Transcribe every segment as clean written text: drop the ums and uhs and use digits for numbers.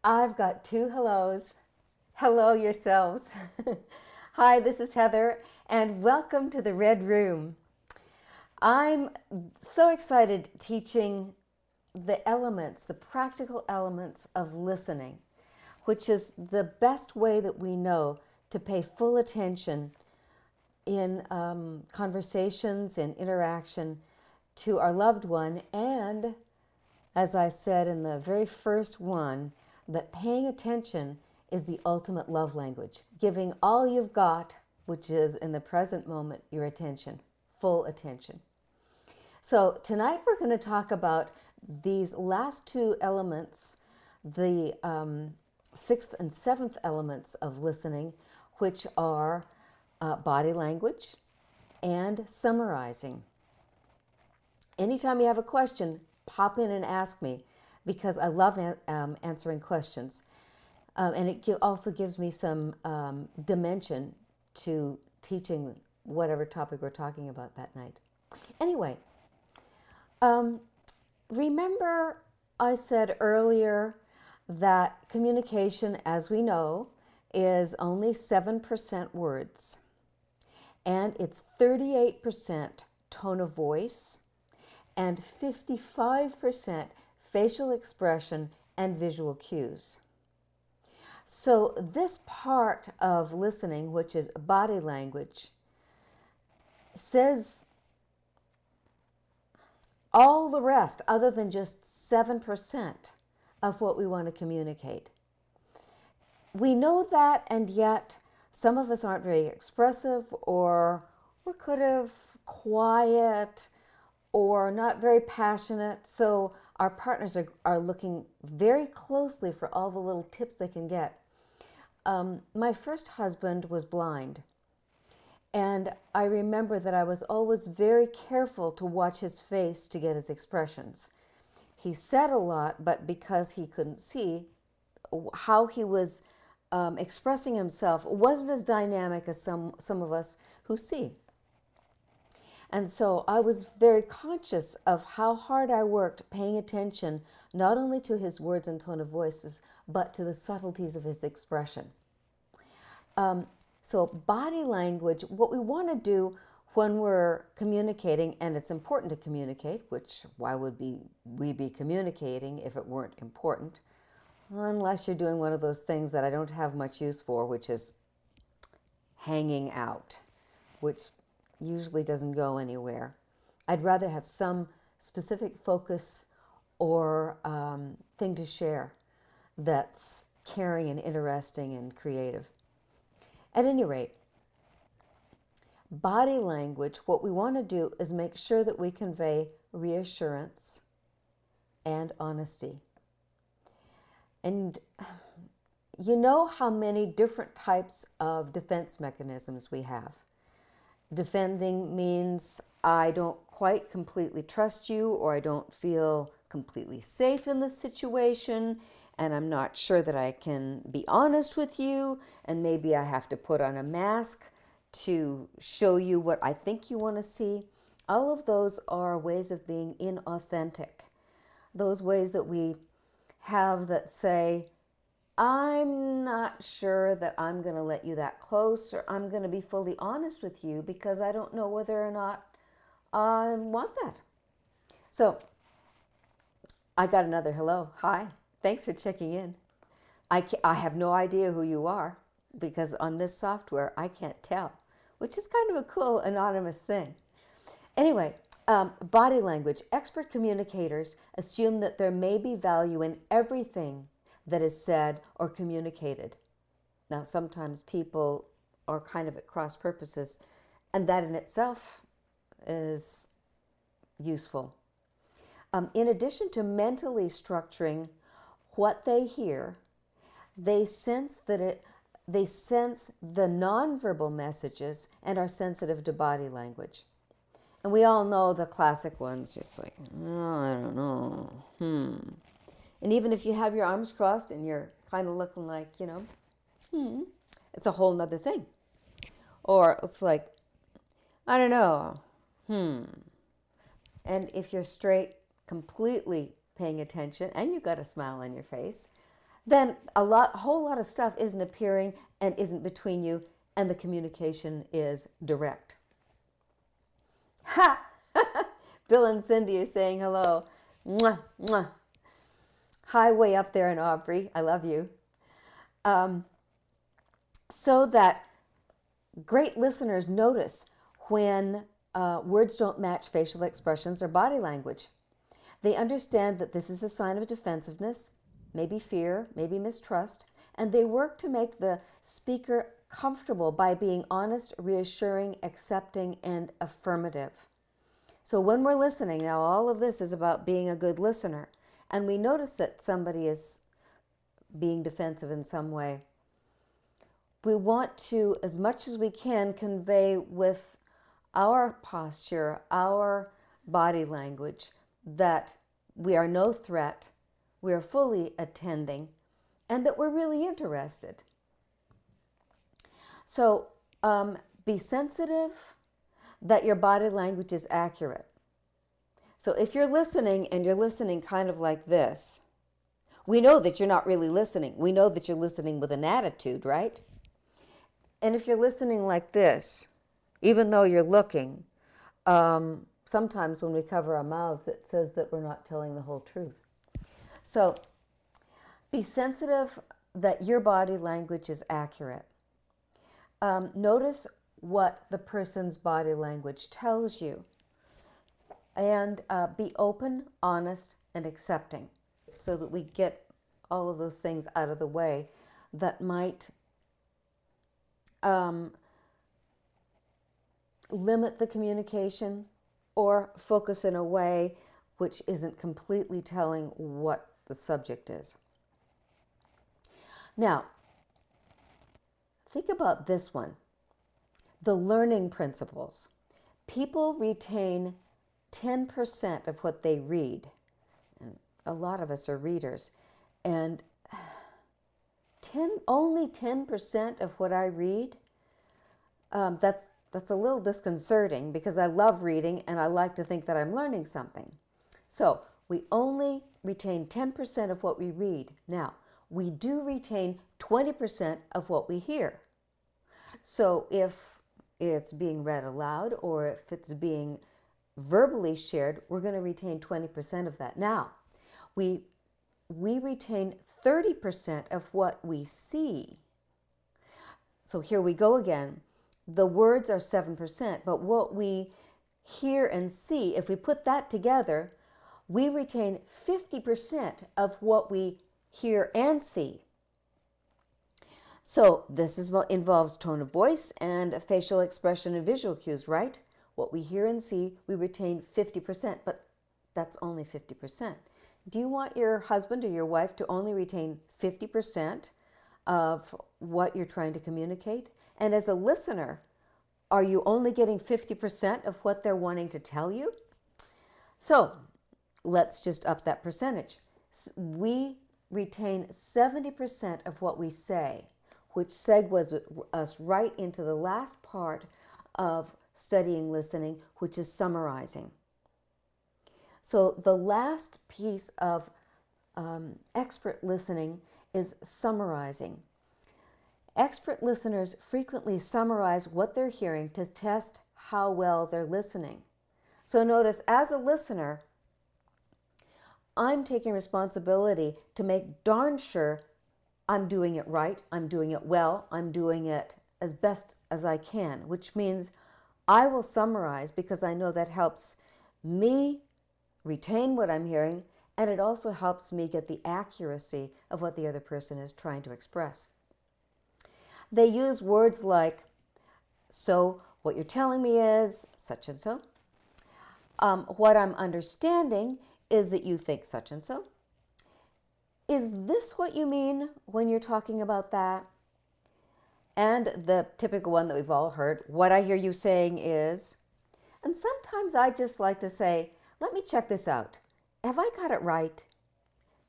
I've got two hellos. Hello yourselves. Hi, this is Heather, and welcome to the Red Room. I'm so excited teaching the elements, the practical elements of listening, which is the best way that we know to pay full attention in conversations and interaction to our loved one, and as I said in the very first one, that paying attention is the ultimate love language, giving all you've got, which is in the present moment, your attention, full attention. So tonight we're going to talk about these last two elements, the sixth and seventh elements of listening, which are body language and summarizing. Anytime you have a question, pop in and ask me, because I love answering questions. And it also gives me some dimension to teaching whatever topic we're talking about that night. Anyway, remember I said earlier that communication, as we know, is only 7% words, and it's 38% tone of voice and 55% facial expression and visual cues. So this part of listening, which is body language, says all the rest other than just 7% of what we want to communicate. We know that, and yet some of us aren't very expressive, or we're kind of quiet, or not very passionate. So our partners are looking very closely for all the little tips they can get. My first husband was blind, and I remember that I was always very careful to watch his face to get his expressions. He said a lot, but because he couldn't see, how he was expressing himself wasn't as dynamic as some of us who see. And so I was very conscious of how hard I worked paying attention not only to his words and tone of voices, but to the subtleties of his expression. So body language, what we want to do when we're communicating, and it's important to communicate, which why would we be communicating if it weren't important? Unless you're doing one of those things that I don't have much use for, which is hanging out, which usually doesn't go anywhere. I'd rather have some specific focus or thing to share that's caring and interesting and creative. At any rate, body language, what we want to do is make sure that we convey reassurance and honesty. And you know how many different types of defense mechanisms we have. Defending means I don't quite completely trust you, or I don't feel completely safe in this situation, and I'm not sure that I can be honest with you, and maybe I have to put on a mask to show you what I think you want to see. All of those are ways of being inauthentic. Those ways that we have that say, I'm not sure that I'm going to let you that close, or I'm going to be fully honest with you because I don't know whether or not I want that. So I got another hello. Hi. Thanks for checking in. I have no idea who you are because on this software I can't tell, which is kind of a cool anonymous thing. Anyway, body language. Expert communicators assume that there may be value in everything that is said or communicated. Now, sometimes people are kind of at cross purposes, and that in itself is useful. In addition to mentally structuring what they hear, they sense the nonverbal messages and are sensitive to body language. And we all know the classic ones, just like, oh, I don't know, And even if you have your arms crossed and you're kind of looking like, it's a whole nother thing. Or it's like, I don't know, And if you're straight, completely paying attention, and you've got a smile on your face, then a whole lot of stuff isn't appearing and isn't between you, and the communication is direct. Ha! Bill and Cindy are saying hello. Mwah, mwah. Hi, way up there in Aubrey. I love you. So that great listeners notice when words don't match facial expressions or body language. They understand that this is a sign of defensiveness, maybe fear, maybe mistrust, and they work to make the speaker comfortable by being honest, reassuring, accepting, and affirmative. So when we're listening, now all of this is about being a good listener, and we notice that somebody is being defensive in some way, we want to, as much as we can, convey with our posture, our body language, that we are no threat, we are fully attending, and that we're really interested. So be sensitive that your body language is accurate. So if you're listening and you're listening kind of like this, we know that you're not really listening. We know that you're listening with an attitude, right? And if you're listening like this, even though you're looking, sometimes when we cover our mouths, it says that we're not telling the whole truth. So be sensitive that your body language is accurate. Notice what the person's body language tells you. And be open, honest, and accepting so that we get all of those things out of the way that might limit the communication or focus in a way which isn't completely telling what the subject is. Now, think about this one, the learning principles. People retain 10% of what they read. And a lot of us are readers. And only 10% of what I read, that's a little disconcerting because I love reading and I like to think that I'm learning something. So we only retain 10% of what we read. Now, we do retain 20% of what we hear. So if it's being read aloud or if it's being verbally shared, we're going to retain 20% of that. Now, we retain 30% of what we see. So here we go again. The words are 7%, but what we hear and see, if we put that together, we retain 50% of what we hear and see. So this involves tone of voice and facial expression and visual cues, right? What we hear and see, we retain 50%, but that's only 50%. Do you want your husband or your wife to only retain 50% of what you're trying to communicate? And as a listener, are you only getting 50% of what they're wanting to tell you? So let's just up that percentage. We retain 70% of what we say, which segues us right into the last part of studying listening, which is summarizing. So the last piece of expert listening is summarizing. Expert listeners frequently summarize what they're hearing to test how well they're listening. So notice, as a listener, I'm taking responsibility to make darn sure I'm doing it right, I'm doing it well, I'm doing it as best as I can, which means I will summarize because I know that helps me retain what I'm hearing, and it also helps me get the accuracy of what the other person is trying to express. They use words like, so what you're telling me is such and so. What I'm understanding is that you think such and so. Is this what you mean when you're talking about that? And the typical one that we've all heard, what I hear you saying is, and sometimes I just like to say, let me check this out. Have I got it right?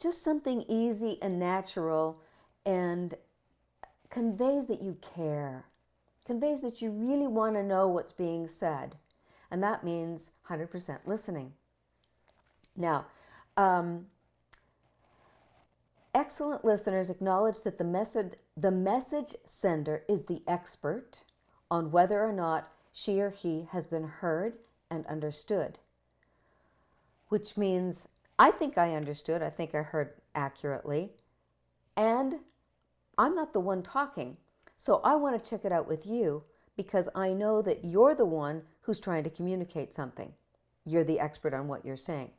Just something easy and natural and conveys that you care, conveys that you really want to know what's being said. And that means 100% listening. Now, excellent listeners acknowledge that the message sender is the expert on whether or not she or he has been heard and understood. Which means, I think I understood, I think I heard accurately, and I'm not the one talking. So I want to check it out with you because I know that you're the one who's trying to communicate something. You're the expert on what you're saying.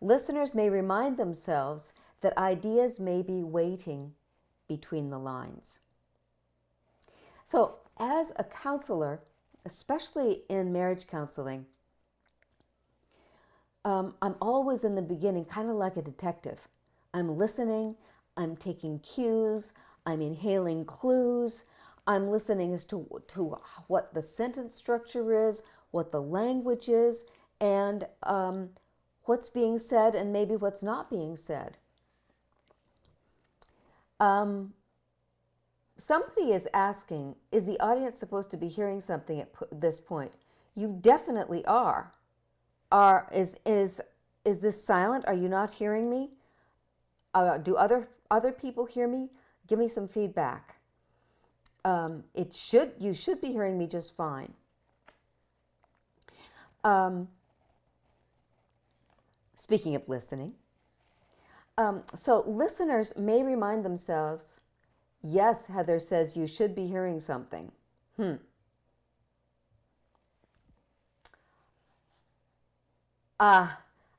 Listeners may remind themselves that ideas may be waiting between the lines. So as a counselor, especially in marriage counseling, I'm always in the beginning kind of like a detective. I'm listening, I'm taking cues, I'm inhaling clues, I'm listening as to what the sentence structure is, what the language is, and what's being said and maybe what's not being said. Somebody is asking, is the audience supposed to be hearing something at this point? You definitely are. Is this silent? Are you not hearing me? Do other people hear me? Give me some feedback. You should be hearing me just fine. Speaking of listening, so listeners may remind themselves, yes, Heather says you should be hearing something. I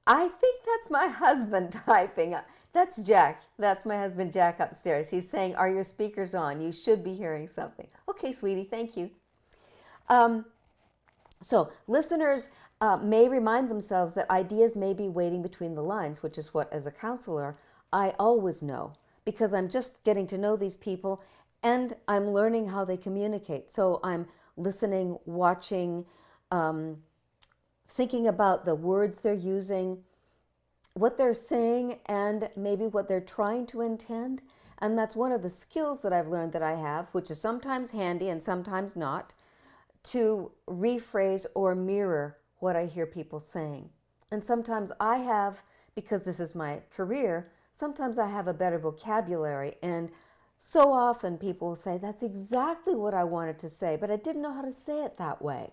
think that's my husband typing. That's Jack. That's my husband, Jack, upstairs. He's saying, are your speakers on? You should be hearing something. Okay, sweetie, thank you. So listeners may remind themselves that ideas may be waiting between the lines, which is what, as a counselor, I always know, because I'm just getting to know these people and I'm learning how they communicate. So I'm listening, watching, thinking about the words they're using, what they're saying, and maybe what they're trying to intend. And that's one of the skills that I've learned that I have, which is sometimes handy and sometimes not, to rephrase or mirror what I hear people saying. And sometimes I have, because this is my career, sometimes I have a better vocabulary. And so often people will say, that's exactly what I wanted to say, but I didn't know how to say it that way.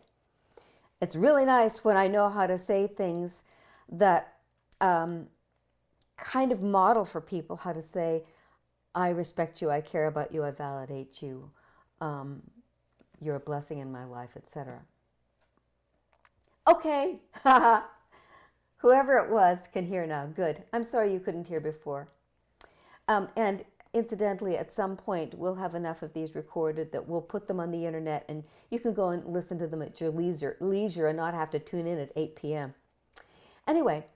It's really nice when I know how to say things that kind of model for people how to say, I respect you, I care about you, I validate you, you're a blessing in my life, etc. Okay, whoever it was can hear now. Good. I'm sorry you couldn't hear before. And incidentally, at some point, we'll have enough of these recorded that we'll put them on the internet and you can go and listen to them at your leisure and not have to tune in at 8 p.m. Anyway,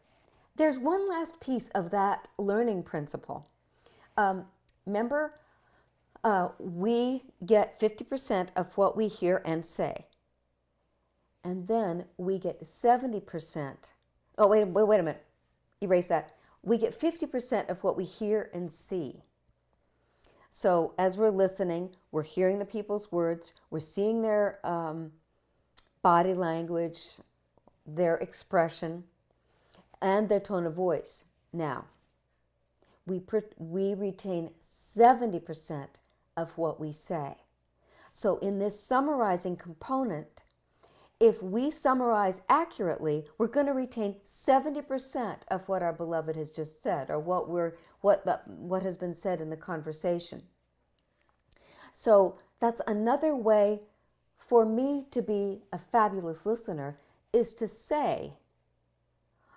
there's one last piece of that learning principle. Remember, we get 50% of what we hear and say. And then we get 70%. Oh, wait a minute. Erase that. We get 50% of what we hear and see. So as we're listening, we're hearing the people's words, we're seeing their body language, their expression, and their tone of voice. Now, we retain 70% of what we say. So in this summarizing component, if we summarize accurately, we're going to retain 70% of what our beloved has just said, or what has been said in the conversation. So that's another way for me to be a fabulous listener, is to say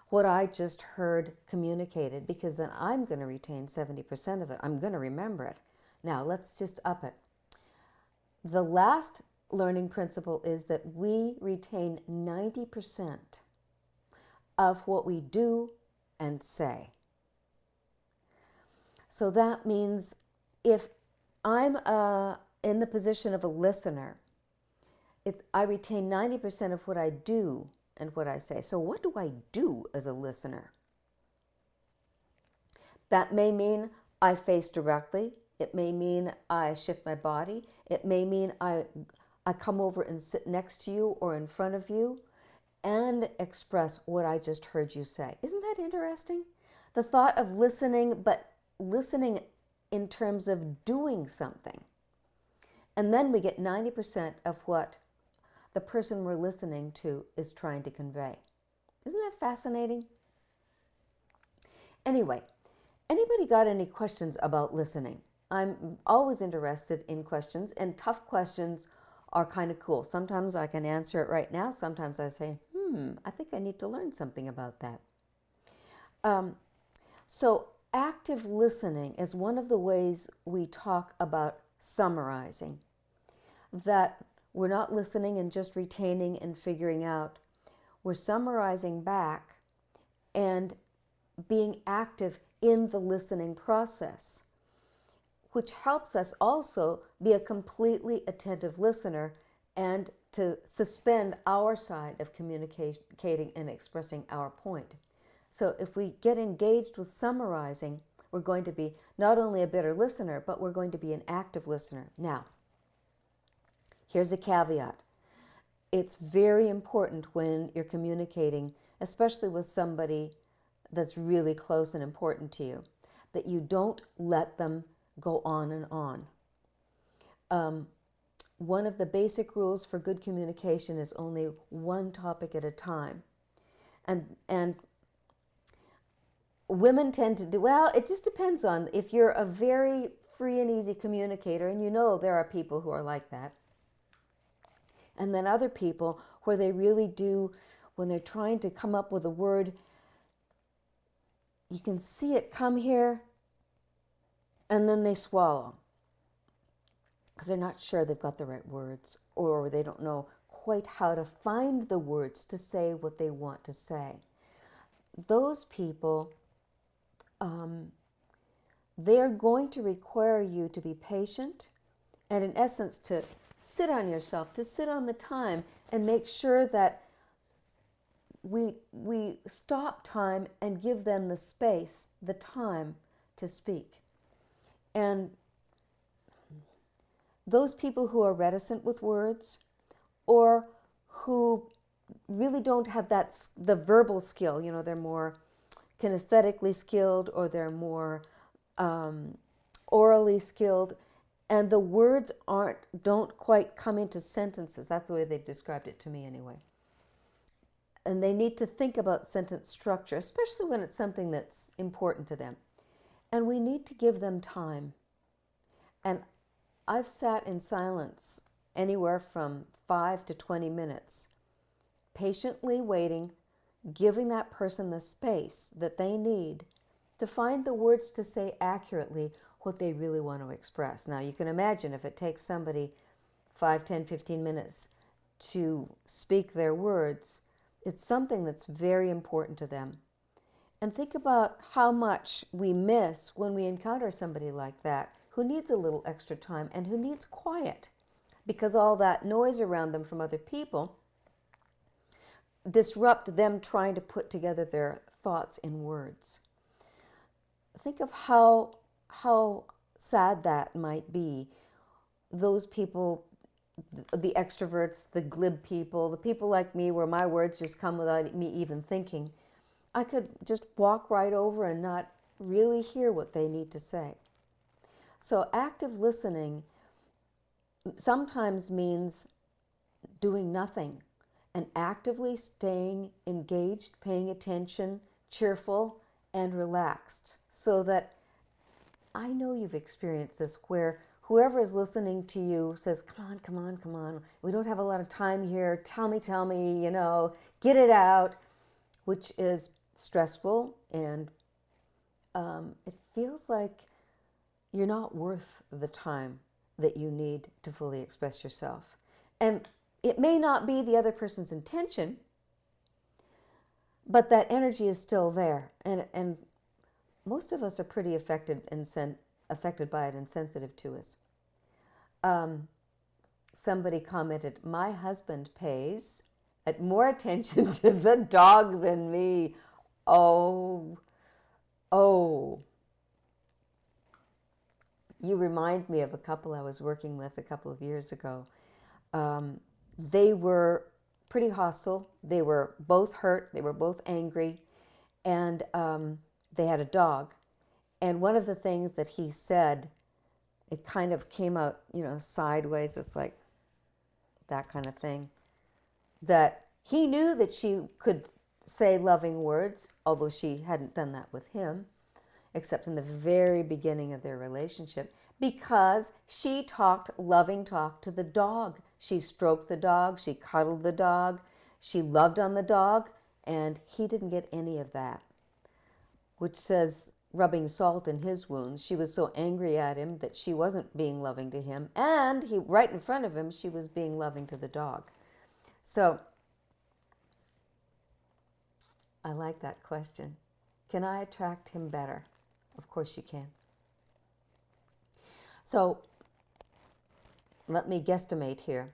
what I just heard communicated, because then I'm going to retain 70% of it. I'm going to remember it. Now let's just up it. The last learning principle is that we retain 90% of what we do and say. So that means if I'm in the position of a listener, I retain 90% of what I do and what I say. So what do I do as a listener? That may mean I face directly. It may mean I shift my body. It may mean I come over and sit next to you or in front of you and express what I just heard you say. Isn't that interesting? The thought of listening, but listening in terms of doing something. And then we get 90% of what the person we're listening to is trying to convey. Isn't that fascinating? Anyway, anybody got any questions about listening? I'm always interested in questions, and tough questions are kind of cool. Sometimes I can answer it right now. Sometimes I say, I think I need to learn something about that. So active listening is one of the ways we talk about summarizing. That we're not listening and just retaining and figuring out. We're summarizing back and being active in the listening process, which helps us also be a completely attentive listener and to suspend our side of communicating and expressing our point. So if we get engaged with summarizing, we're going to be not only a better listener, but we're going to be an active listener. Now, here's a caveat. It's very important when you're communicating, especially with somebody that's really close and important to you, that you don't let them go on and on. One of the basic rules for good communication is only one topic at a time. And women tend to do, well, it just depends on if you're a very free and easy communicator, and you know there are people who are like that. And then other people where they really do, when they're trying to come up with a word, you can see it come here and then they swallow because they're not sure they've got the right words, or they don't know quite how to find the words to say what they want to say. Those people, they're going to require you to be patient and in essence to sit on yourself, to sit on the time and make sure that we stop time and give them the space, the time to speak. And those people who are reticent with words or who really don't have the verbal skill, you know, they're more kinesthetically skilled or they're more orally skilled, and the words don't quite come into sentences. That's the way they've described it to me anyway. And they need to think about sentence structure, especially when it's something that's important to them. And we need to give them time. And I've sat in silence anywhere from 5 to 20 minutes, patiently waiting, giving that person the space that they need to find the words to say accurately what they really want to express. Now, you can imagine if it takes somebody 5, 10, 15 minutes to speak their words, it's something that's very important to them. And think about how much we miss when we encounter somebody like that who needs a little extra time and who needs quiet, because all that noise around them from other people disrupt them trying to put together their thoughts in words. Think of how sad that might be. Those people, the extroverts, the glib people, the people like me where my words just come without me even thinking, I could just walk right over and not really hear what they need to say. So active listening sometimes means doing nothing and actively staying engaged, paying attention, cheerful, and relaxed, so that I know you've experienced this where whoever is listening to you says, come on, come on, come on. We don't have a lot of time here. Tell me, you know, get it out, which is stressful, and it feels like you're not worth the time that you need to fully express yourself. And it may not be the other person's intention, but that energy is still there. And most of us are pretty affected by it and sensitive to us. Somebody commented, my husband pays more attention to the dog than me. Oh. You remind me of a couple I was working with a couple of years ago. They were pretty hostile. They were both hurt. They were both angry. And they had a dog. And one of the things that he said, it kind of came out, sideways. It's like that kind of thing. That he knew that she could say loving words, although she hadn't done that with him, except in the very beginning of their relationship, because she talked loving talk to the dog. She stroked the dog, she cuddled the dog, she loved on the dog, and he didn't get any of that, which says rubbing salt in his wounds. She was so angry at him that she wasn't being loving to him, and he, right in front of him, she was being loving to the dog. So I like that question. Can I attract him better? Of course you can. So let me guesstimate here.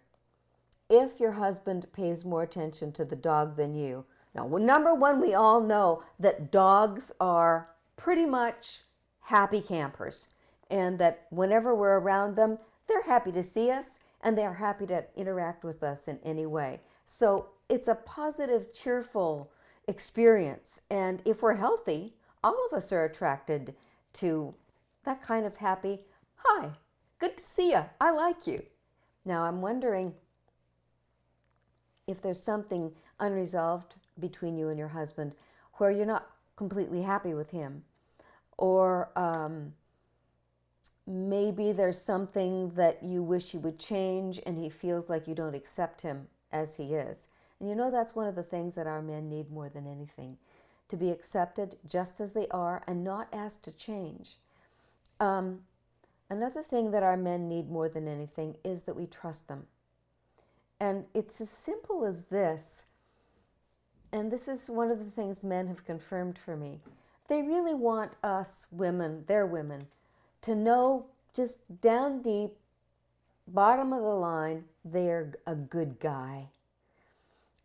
If your husband pays more attention to the dog than you, now, number one, we all know that dogs are pretty much happy campers, and that whenever we're around them, they're happy to see us and they're happy to interact with us in any way. So it's a positive, cheerful experience. And if we're healthy, all of us are attracted to that kind of happy, hi, good to see you, I like you. Now I'm wondering if there's something unresolved between you and your husband where you're not completely happy with him, or maybe there's something that you wish he would change and he feels like you don't accept him as he is. And that's one of the things that our men need more than anything, to be accepted just as they are and not asked to change. Another thing that our men need more than anything is that we trust them. And it's as simple as this, and this is one of the things men have confirmed for me. They really want us women, their women, to know just down deep, bottom of the line, they're a good guy.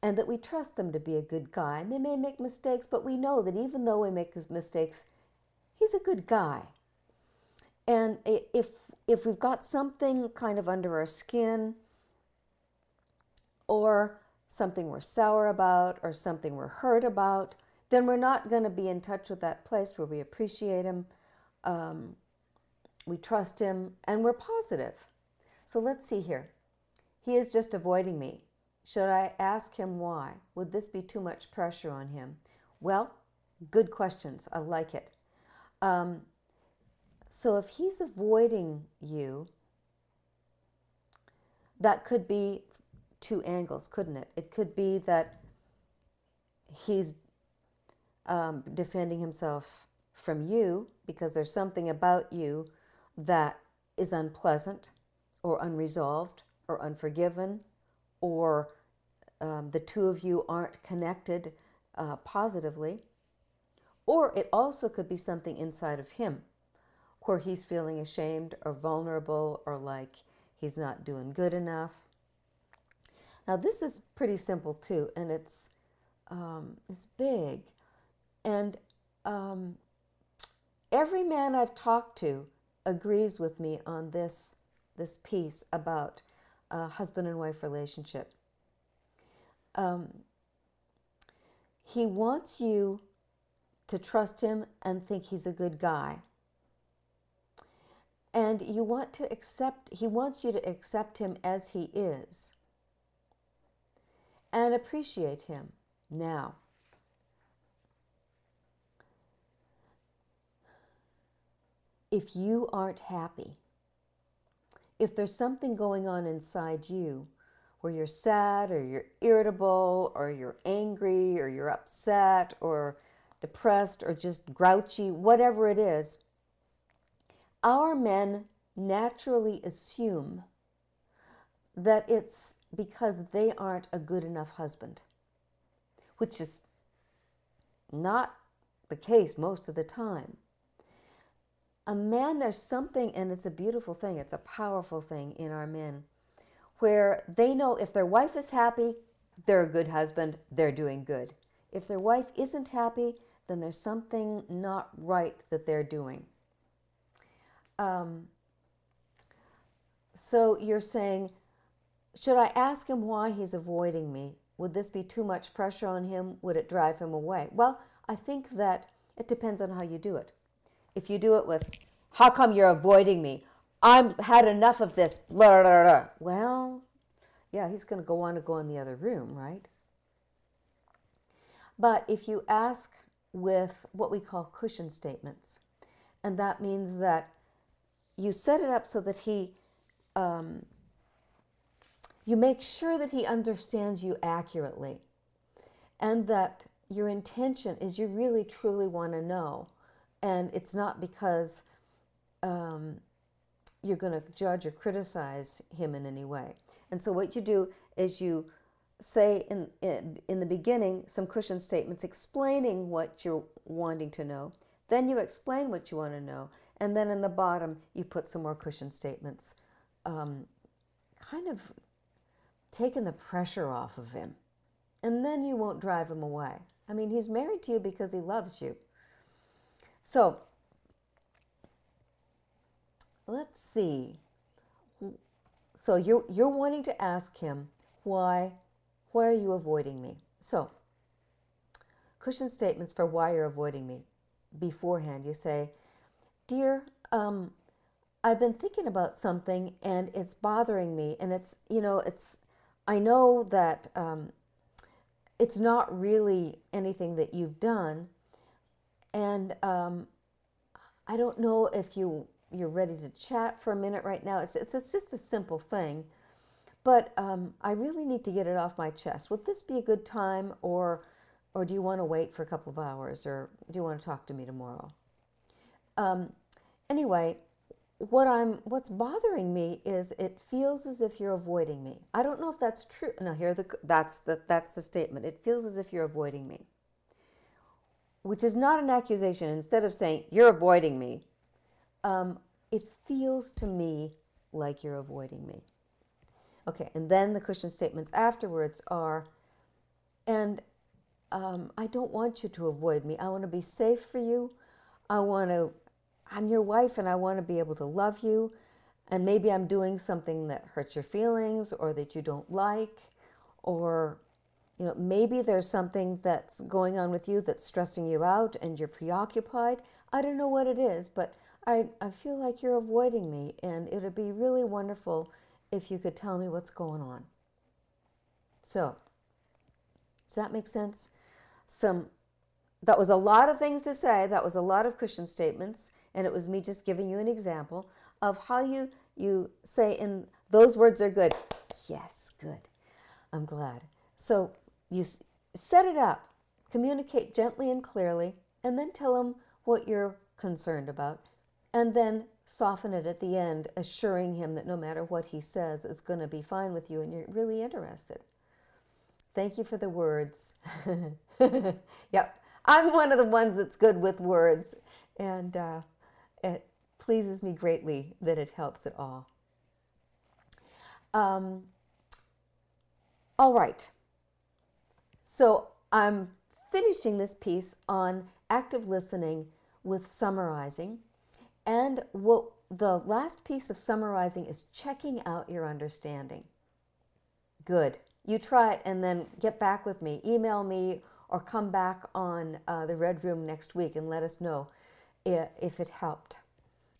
And that we trust them to be a good guy. And they may make mistakes, but we know that even though we make mistakes, he's a good guy. And if we've got something kind of under our skin, or something we're sour about, or something we're hurt about, then we're not going to be in touch with that place where we appreciate him, we trust him, and we're positive. So let's see here. He is just avoiding me. Should I ask him why? Would this be too much pressure on him? Well, good questions. I like it. So if he's avoiding you, that could be two angles, couldn't it? It could be that he's defending himself from you because there's something about you that is unpleasant or unresolved or unforgiven, or the two of you aren't connected positively. Or it also could be something inside of him where he's feeling ashamed or vulnerable, or like he's not doing good enough. Now this is pretty simple too, and it's big. And every man I've talked to agrees with me on this piece about husband and wife relationship. He wants you to trust him and think he's a good guy. And he wants you to accept him as he is and appreciate him. Now, if you aren't happy, if there's something going on inside you where you're sad or you're irritable or you're angry or you're upset or depressed or just grouchy, whatever it is, our men naturally assume that it's because they aren't a good enough husband, which is not the case most of the time. A man, there's something, and it's a beautiful thing, it's a powerful thing in our men, where they know if their wife is happy, they're a good husband, they're doing good. If their wife isn't happy, then there's something not right that they're doing. So you're saying, should I ask him why he's avoiding me? Would this be too much pressure on him? Would it drive him away? Well, I think that it depends on how you do it. if you do it with, how come you're avoiding me? I've had enough of this, blah, blah, blah. Well, yeah, he's going to go in the other room, right? But if you ask with what we call cushion statements, and that means that you set it up so that you make sure that he understands you accurately, and that your intention is you really truly want to know, and it's not because you're going to judge or criticize him in any way. And so what you do is you say in the beginning some cushion statements explaining what you're wanting to know. Then you explain what you want to know. And then in the bottom, you put some more cushion statements, kind of taking the pressure off of him. And then you won't drive him away. I mean, he's married to you because he loves you. So let's see. So you're wanting to ask him, why are you avoiding me? So cushion statements for why you're avoiding me. Beforehand, you say, dear, I've been thinking about something and it's bothering me, and I know that it's not really anything that you've done, and I don't know if you're ready to chat for a minute right now. It's just a simple thing, but I really need to get it off my chest. Would this be a good time, or do you want to wait for a couple of hours, or do you want to talk to me tomorrow? Anyway, what's bothering me is it feels as if you're avoiding me. I don't know if that's true. No, that's the statement. It feels as if you're avoiding me, which is not an accusation. Instead of saying you're avoiding me, it feels to me like you're avoiding me. Okay, and then the cushion statements afterwards are, and I don't want you to avoid me. I want to be safe for you. I'm your wife, and I want to be able to love you. And maybe I'm doing something that hurts your feelings, or that you don't like, or maybe there's something that's going on with you that's stressing you out and you're preoccupied. I don't know what it is, but I feel like you're avoiding me, and it would be really wonderful if you could tell me what's going on. So, does that make sense? That was a lot of things to say. That was a lot of cushion statements, and it was me just giving you an example of how you say in those words are good. Yes, good. I'm glad. So you set it up, communicate gently and clearly, and then tell him what you're concerned about, and then soften it at the end, assuring him that no matter what he says is going to be fine with you and you're really interested. Thank you for the words. Yep. I'm one of the ones that's good with words, and it pleases me greatly that it helps at all. All right. So I'm finishing this piece on active listening with summarizing, and the last piece of summarizing is checking out your understanding. Good. You try it and then get back with me. Email me or come back on the Red Room next week and let us know if it helped.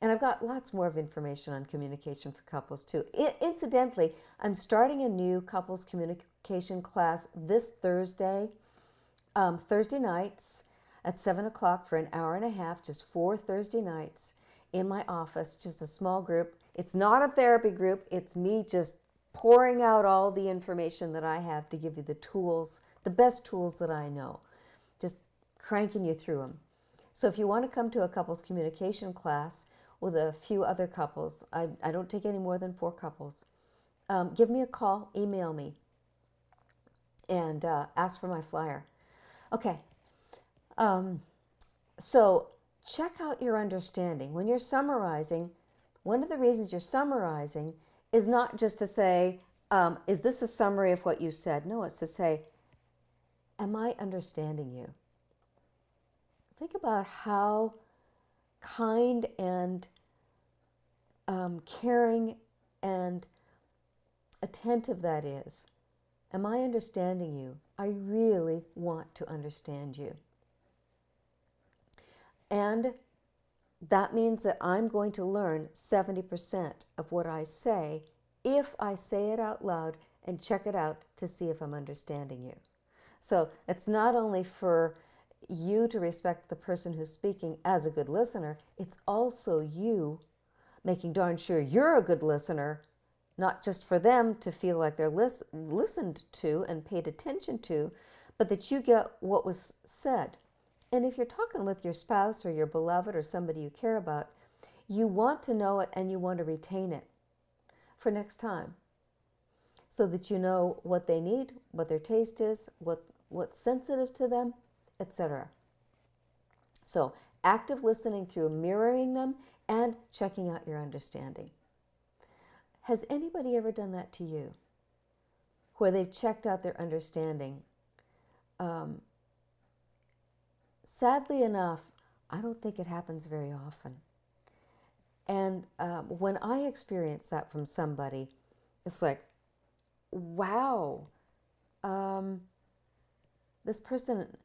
And I've got lots more of information on communication for couples too. Incidentally, I'm starting a new couples communication class this Thursday, Thursday nights at 7 o'clock for an hour and a half, just 4 Thursday nights in my office, just a small group. It's not a therapy group. It's me just pouring out all the information that I have to give you the tools, the best tools that I know, just cranking you through them. So if you want to come to a couples communication class with a few other couples, I don't take any more than 4 couples, give me a call, email me, and ask for my flyer. Okay, so check out your understanding. When you're summarizing, one of the reasons you're summarizing is not just to say, is this a summary of what you said? No, it's to say, am I understanding you? Think about how kind and caring and attentive that is. Am I understanding you? I really want to understand you. And that means that I'm going to learn 70% of what I say if I say it out loud and check it out to see if I'm understanding you. So it's not only for you to respect the person who's speaking as a good listener, it's also you making darn sure you're a good listener, not just for them to feel like they're listened to and paid attention to, but that you get what was said. And if you're talking with your spouse or your beloved or somebody you care about, you want to know it and you want to retain it for next time so that you know what they need, what their taste is, what's sensitive to them, etc. So active listening through mirroring them and checking out your understanding. Has anybody ever done that to you, where they've checked out their understanding? Sadly enough, I don't think it happens very often. And when I experience that from somebody, it's like, wow, this person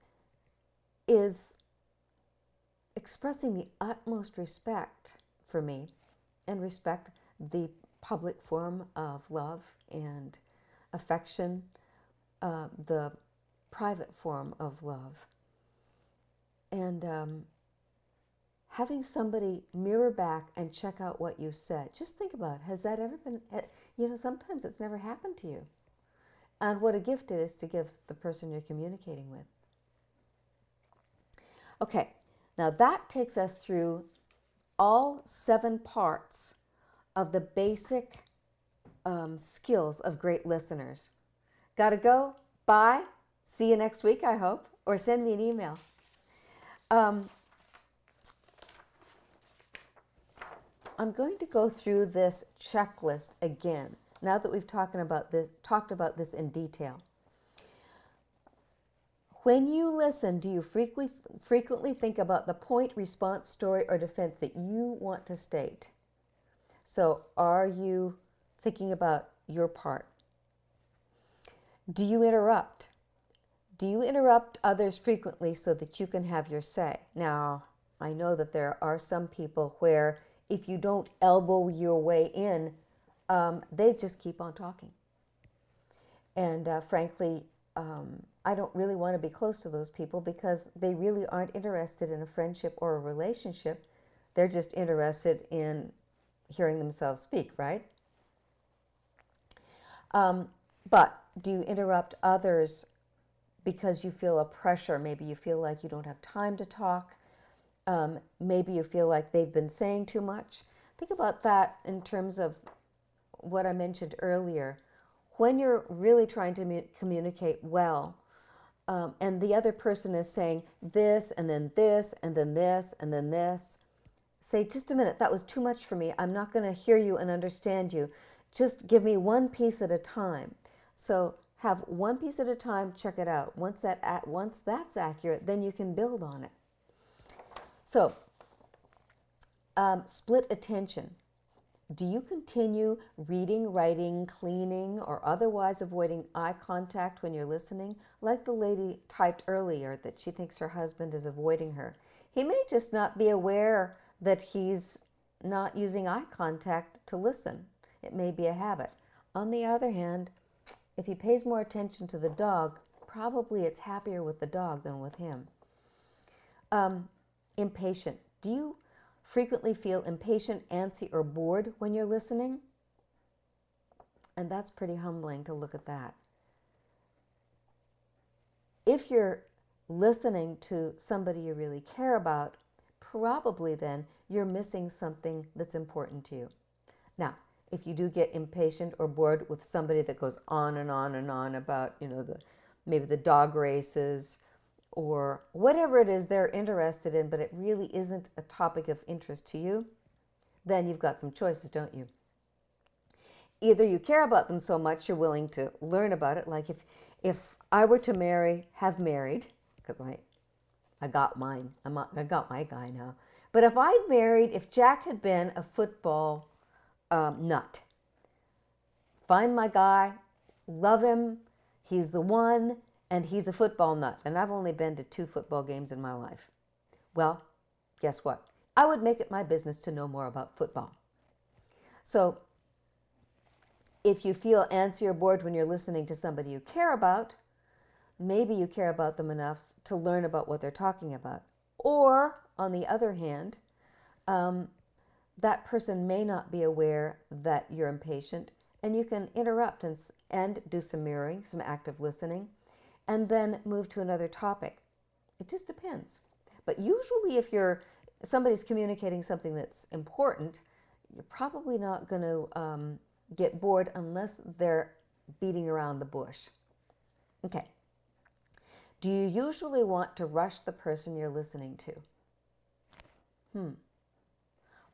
is expressing the utmost respect for me and respect the public form of love and affection, the private form of love. And having somebody mirror back and check out what you said. Just think about it. Has that ever been, sometimes it's never happened to you. And what a gift it is to give the person you're communicating with. Okay, now that takes us through all 7 parts of the basic skills of great listeners. Gotta go? Bye. See you next week, I hope. Or send me an email. I'm going to go through this checklist again, now that we've talked about this in detail. When you listen, do you frequently think about the point, response, story, or defense that you want to state? So are you thinking about your part? Do you interrupt? Do you interrupt others frequently so that you can have your say? Now, I know that there are some people where if you don't elbow your way in, they just keep on talking. And frankly, I don't really want to be close to those people because they really aren't interested in a friendship or a relationship. They're just interested in hearing themselves speak, right? But do you interrupt others because you feel a pressure? Maybe you feel like you don't have time to talk. Maybe you feel like they've been saying too much. Think about that in terms of what I mentioned earlier. When you're really trying to communicate well, and the other person is saying this, and then this, and then this, and then this, say, just a minute, that was too much for me. I'm not going to hear you and understand you. Just give me one piece at a time. So have one piece at a time, check it out. Once that's accurate, then you can build on it. So, split attention. Do you continue reading, writing, cleaning, or otherwise avoiding eye contact when you're listening? Like the lady typed earlier that she thinks her husband is avoiding her. He may just not be aware that he's not using eye contact to listen. It may be a habit. On the other hand, if he pays more attention to the dog, probably it's happier with the dog than with him. Impatient. Do you frequently feel impatient, antsy, or bored when you're listening? And that's pretty humbling to look at that. If you're listening to somebody you really care about, probably then you're missing something that's important to you. Now, if you do get impatient or bored with somebody that goes on and on and on about, maybe the dog races or whatever it is they're interested in, but it really isn't a topic of interest to you, then you've got some choices, don't you? Either you care about them so much you're willing to learn about it, like if I were to have married, because I got mine, I got my guy now, but if Jack had been a football nut, find my guy, love him, he's the one, and he's a football nut. And I've only been to 2 football games in my life. Well, guess what? I would make it my business to know more about football. So if you feel antsy or bored when you're listening to somebody you care about, maybe you care about them enough to learn about what they're talking about. Or, on the other hand, that person may not be aware that you're impatient, and you can interrupt and do some mirroring, some active listening, and then move to another topic. It just depends. But usually if somebody's communicating something that's important, you're probably not going to get bored unless they're beating around the bush. Okay. Do you usually want to rush the person you're listening to?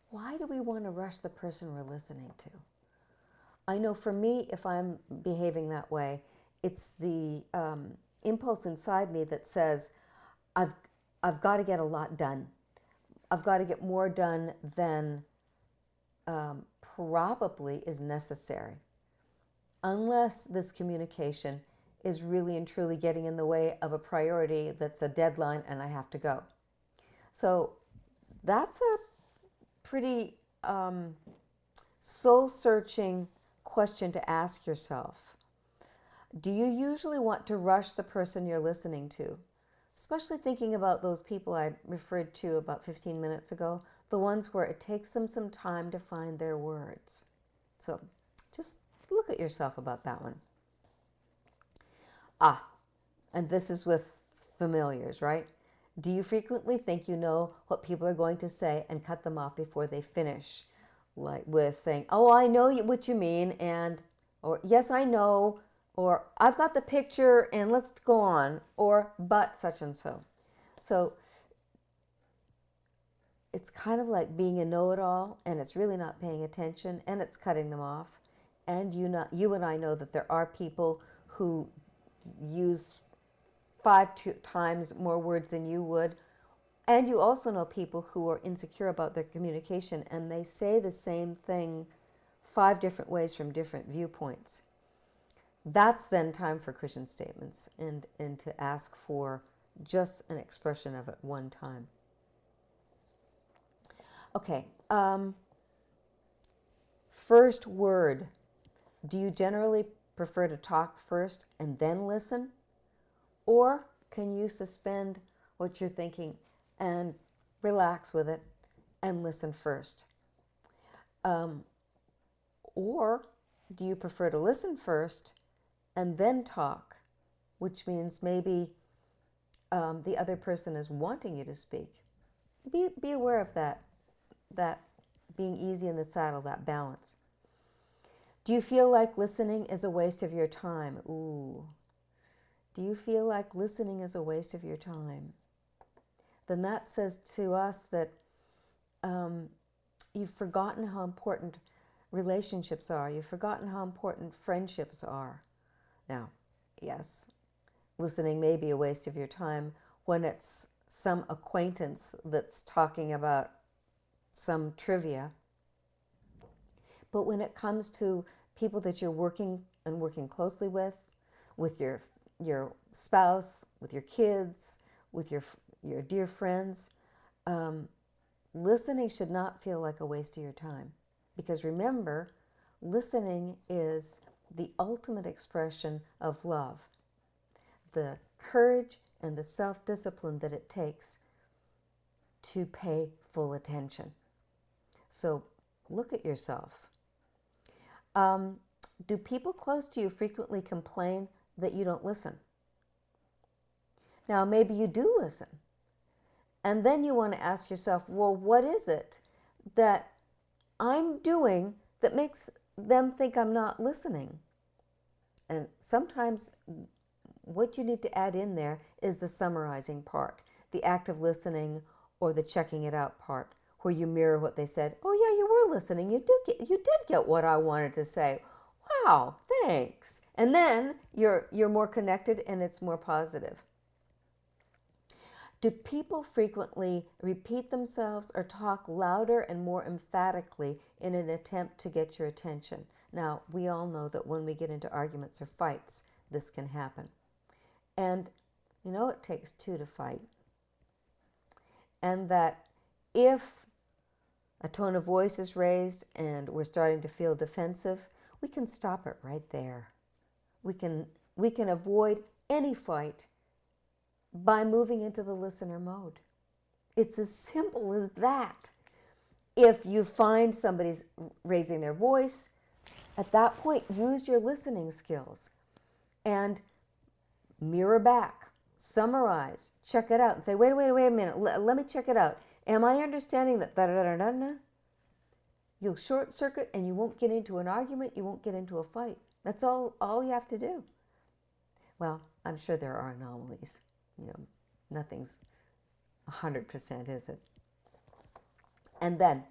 Why do we want to rush the person we're listening to? I know for me, if I'm behaving that way, it's the impulse inside me that says, I've got to get a lot done. I've got to get more done than probably is necessary, unless this communication is really and truly getting in the way of a priority that's a deadline and I have to go. So that's a pretty soul-searching question to ask yourself. Do you usually want to rush the person you're listening to? Especially thinking about those people I referred to about 15 minutes ago, the ones where it takes them some time to find their words. So just look at yourself about that one. And this is with familiars, right? Do you frequently think you know what people are going to say and cut them off before they finish? Like with saying, oh, I know what you mean, or yes, I know, or I've got the picture and let's go on, or but such and so. So it's kind of like being a know-it-all, and it's really not paying attention, and it's cutting them off. And you and I know that there are people who use 5 times more words than you would. And you also know people who are insecure about their communication, and they say the same thing 5 different ways from different viewpoints. That's then time for cushion statements and to ask for just an expression of it one time. Okay, first word. Do you generally prefer to talk first and then listen? Or can you suspend what you're thinking and relax with it and listen first? Or do you prefer to listen first and then talk, which means maybe the other person is wanting you to speak? Be aware of that being easy in the saddle, that balance. Do you feel like listening is a waste of your time? Ooh. Do you feel like listening is a waste of your time? Then that says to us that you've forgotten how important relationships are. You've forgotten how important friendships are. Now, yes, listening may be a waste of your time when it's some acquaintance that's talking about some trivia. But when it comes to people that you're working closely with your spouse, with your kids, with your dear friends, listening should not feel like a waste of your time. Because remember, listening is the ultimate expression of love. The courage and the self-discipline that it takes to pay full attention. So look at yourself. Do people close to you frequently complain that you don't listen? Now, maybe you do listen. And then you want to ask yourself, well, what is it that I'm doing that makes them think I'm not listening? And sometimes what you need to add in there is the summarizing part, the active listening or the checking it out part, where you mirror what they said. Oh yeah, you were listening. You did get what I wanted to say. Wow, thanks. And then you're more connected and it's more positive. Do people frequently repeat themselves or talk louder and more emphatically in an attempt to get your attention? Now, we all know that when we get into arguments or fights, this can happen. And you know, it takes 2 to fight. And that if a tone of voice is raised and we're starting to feel defensive, we can stop it right there. We can avoid any fight by moving into the listener mode. It's as simple as that. If you find somebody's raising their voice, at that point, use your listening skills and mirror back, summarize, check it out, and say, wait a minute, let me check it out. Am I understanding that? Da-da-da-da-da? You'll short circuit and you won't get into an argument, you won't get into a fight. That's all you have to do. Well, I'm sure there are anomalies. Nothing's 100%, is it? And then,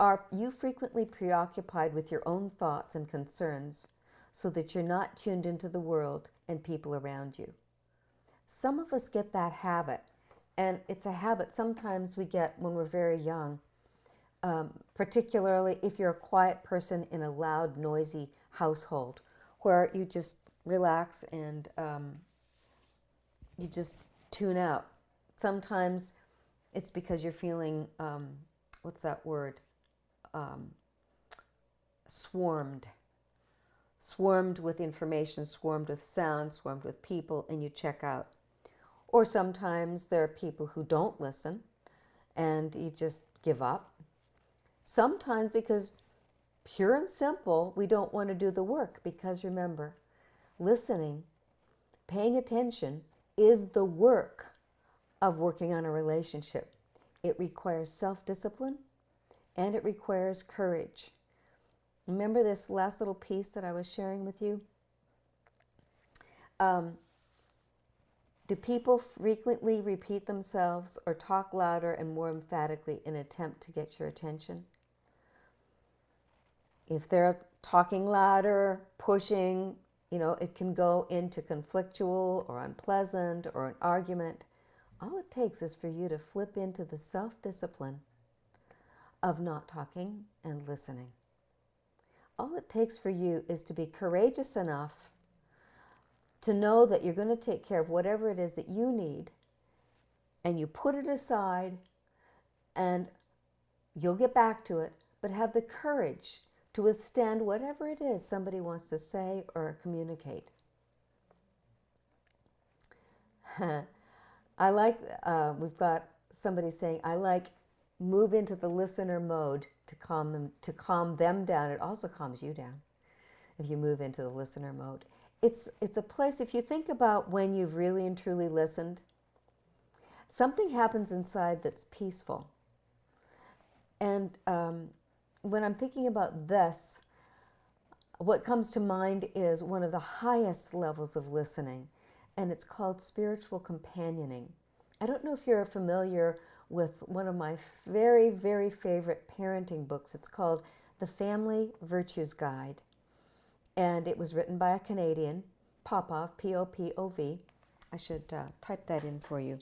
are you frequently preoccupied with your own thoughts and concerns so that you're not tuned into the world and people around you? Some of us get that habit, and it's a habit sometimes we get when we're very young, particularly if you're a quiet person in a loud, noisy household where you just relax and you just tune out. Sometimes it's because you're feeling, what's that word? Swarmed with information, swarmed with sound, swarmed with people, and you check out. Or sometimes there are people who don't listen and you just give up. Sometimes because pure and simple, we don't want to do the work, because remember, listening, paying attention is the work of working on a relationship. It requires self-discipline and it requires courage. Remember this last little piece that I was sharing with you? Do people frequently repeat themselves or talk louder and more emphatically in an attempt to get your attention? If they're talking louder, pushing, it can go into conflictual or unpleasant or an argument. All it takes is for you to flip into the self-discipline of not talking and listening. All it takes for you is to be courageous enough to know that you're going to take care of whatever it is that you need, and you put it aside and you'll get back to it, but have the courage to withstand whatever it is somebody wants to say or communicate. I like, we've got somebody saying, I like move into the listener mode to calm them down. It also calms you down if you move into the listener mode. It's a place, if you think about when you've really and truly listened, something happens inside that's peaceful. And when I'm thinking about this, what comes to mind is one of the highest levels of listening, and it's called spiritual companioning. I don't know if you're familiar with one of my very, very favorite parenting books. It's called The Family Virtues Guide. And it was written by a Canadian, Popov, P-O-P-O-V. I should type that in for you.